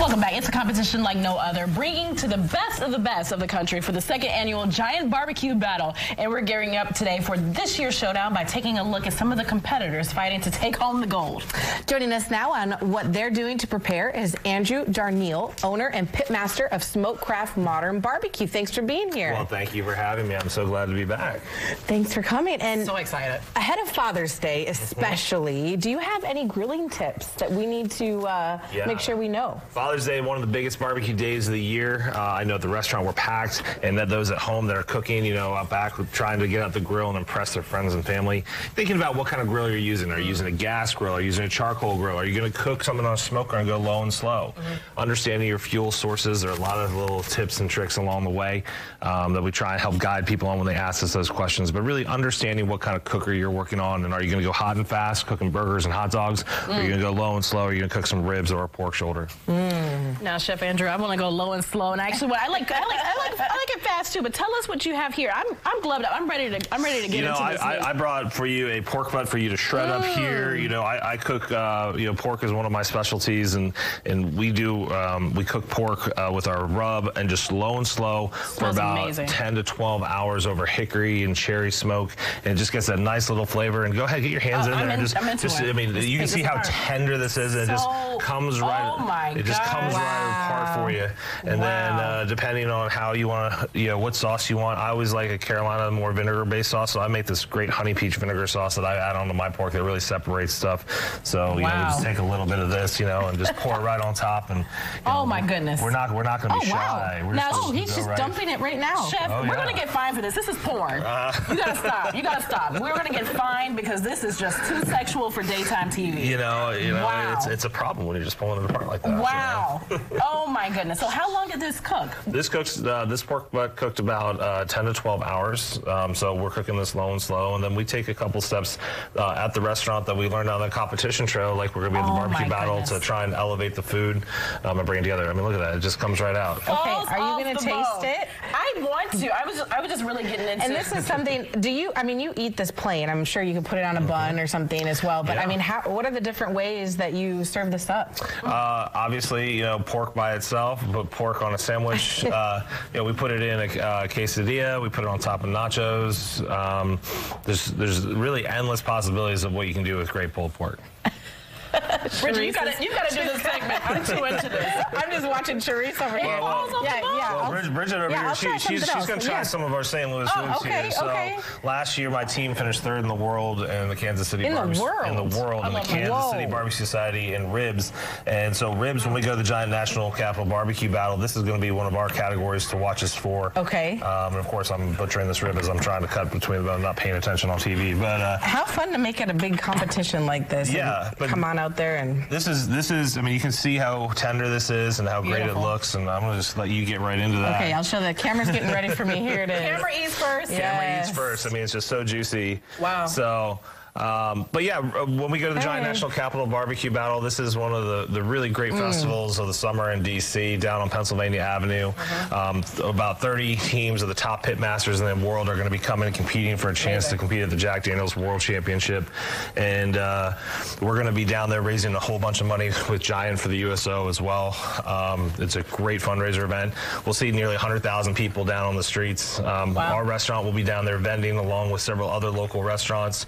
Welcome back. It's a competition like no other, bringing to the best of the country for the second annual Giant BBQ Battle. And we're gearing up today for this year's showdown by taking a look at some of the competitors fighting to take home the gold. Joining us now on what they're doing to prepare is Andrew Darnielle, owner and pitmaster of SmokeCraft Modern Barbecue. Thanks for being here. Well, thank you for having me. I'm so glad to be back. Thanks for coming. And so excited. Ahead of Father's Day especially, do you have any grilling tips that we need to make sure we know? Father's Day, one of the biggest barbecue days of the year. I know at the restaurant we're packed, and that those at home that are cooking, you know, out back trying to get out the grill and impress their friends and family, thinking about what kind of grill you're using. Are you using a gas grill? Are you using a charcoal grill? Are you going to cook something on a smoker and go low and slow? Understanding your fuel sources. There are a lot of little tips and tricks along the way that we try and help guide people on when they ask us those questions, but really understanding what kind of cooker you're working on, and are you going to go hot and fast, cooking burgers and hot dogs? Or are you going to go low and slow? Or are you going to cook some ribs or a pork shoulder? Now, Chef Andrew, I want to go low and slow, and actually, I like it fast too. But tell us what you have here. I'm gloved up. I'm ready to get into this. I brought for you a pork butt for you to shred up here. You know, I cook. You know, pork is one of my specialties, and we cook pork with our rub and just low and slow for about 10 to 12 hours over hickory and cherry smoke, and it just gets that nice little flavor. And go ahead, get your hands in there. I mean, you can see how tender this is. And it just comes right. It just comes right apart for you. And then depending on how you want to, you know, what sauce you want. I always like a Carolina more vinegar-based sauce, so I make this great honey peach vinegar sauce that I add onto my pork that really separates stuff. So you know, we just take a little bit of this, you know, and just pour it right on top. And my goodness, we're not going to be shy. Now he's just dumping it right now, Chef. We're going to get fined for this. This is porn. You got to stop. You got to stop. We're going to get fined because this is just too sexual for daytime TV. You know, it's a problem when you're just pulling it apart like that. Wow. So. Oh my goodness. So how long did this cook? This pork butt cooked about 10 to 12 hours. So we're cooking this low and slow, and then we take a couple steps at the restaurant that we learned on the competition trail, like we're going to be at the barbecue battle, to try and elevate the food and bring it together. I mean, look at that. It just comes right out. Okay, are you going to taste it? I want to. I was just really getting into it. And this is something, I mean, you eat this plain. I'm sure you could put it on a bun or something as well, but I mean, what are the different ways that you serve this up? Obviously, you know, pork by itself, but pork on a sandwich. You know, we put it in a quesadilla. We put it on top of nachos. There's really endless possibilities of what you can do with great pulled pork. Bridget, you gotta do this segment. I'm too into this. I'm just watching Charisse over here. Bridget over here, she's going to try some of our St. Louis foods here. So last year, my team finished third in the world in the Kansas City Kansas City Barbecue Society in ribs. And so ribs, when we go to the Giant National Capital Barbecue Battle, this is going to be one of our categories to watch us for. Okay. And of course, I'm butchering this rib as I'm trying to cut between them. I'm not paying attention on TV. But how fun to make it a big competition like this. Yeah. But come on out there and this is I mean, you can see how tender this is and how great it looks, and I'm gonna just let you get right into that. Okay, I'll show the camera's getting ready for me. Here it is. Camera eats first. Camera eats first. I mean, it's just so juicy. Wow. So but yeah, when we go to the Giant National Capital Barbecue Battle, this is one of the really great festivals of the summer in D.C. down on Pennsylvania Avenue. About 30 teams of the top pitmasters in the world are going to be coming and competing for a chance to compete at the Jack Daniel's World Championship. And we're going to be down there raising a whole bunch of money with Giant for the USO as well. It's a great fundraiser event. We'll see nearly 100,000 people down on the streets. Our restaurant will be down there vending along with several other local restaurants.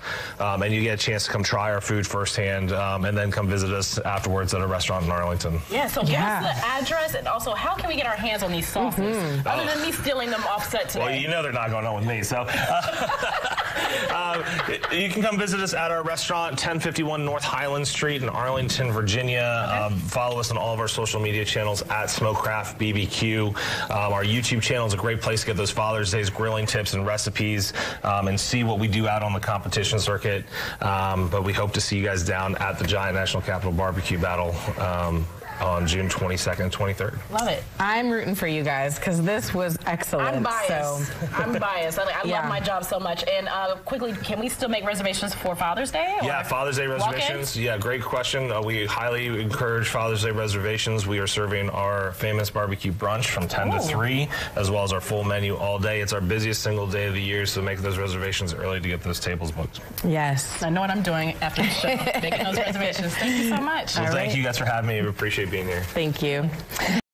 And you get a chance to come try our food firsthand, and then come visit us afterwards at a restaurant in Arlington. Yeah, so what's the address, and also how can we get our hands on these sauces, other than me stealing them off set today? Well, you know they're not going on with me, so. You can come visit us at our restaurant, 1051 North Highland Street in Arlington, Virginia. Follow us on all of our social media channels at SmokeCraft BBQ. Our YouTube channel is a great place to get those Father's Day's grilling tips and recipes, and see what we do out on the competition circuit. But we hope to see you guys down at the Giant National Capital Barbecue Battle on June 22nd and 23rd. Love it. I'm rooting for you guys because this was excellent. I'm biased. I'm biased. I love my job so much. And quickly, can we still make reservations for Father's Day? Yeah, Father's Day reservations. Yeah, great question. We highly encourage Father's Day reservations. We are serving our famous barbecue brunch from 10 to 3, as well as our full menu all day. It's our busiest single day of the year, so make those reservations early to get those tables booked. Yes. I know what I'm doing after the show, making those reservations. Thank you so much. Well, thank you guys for having me. We appreciate being here. Thank you.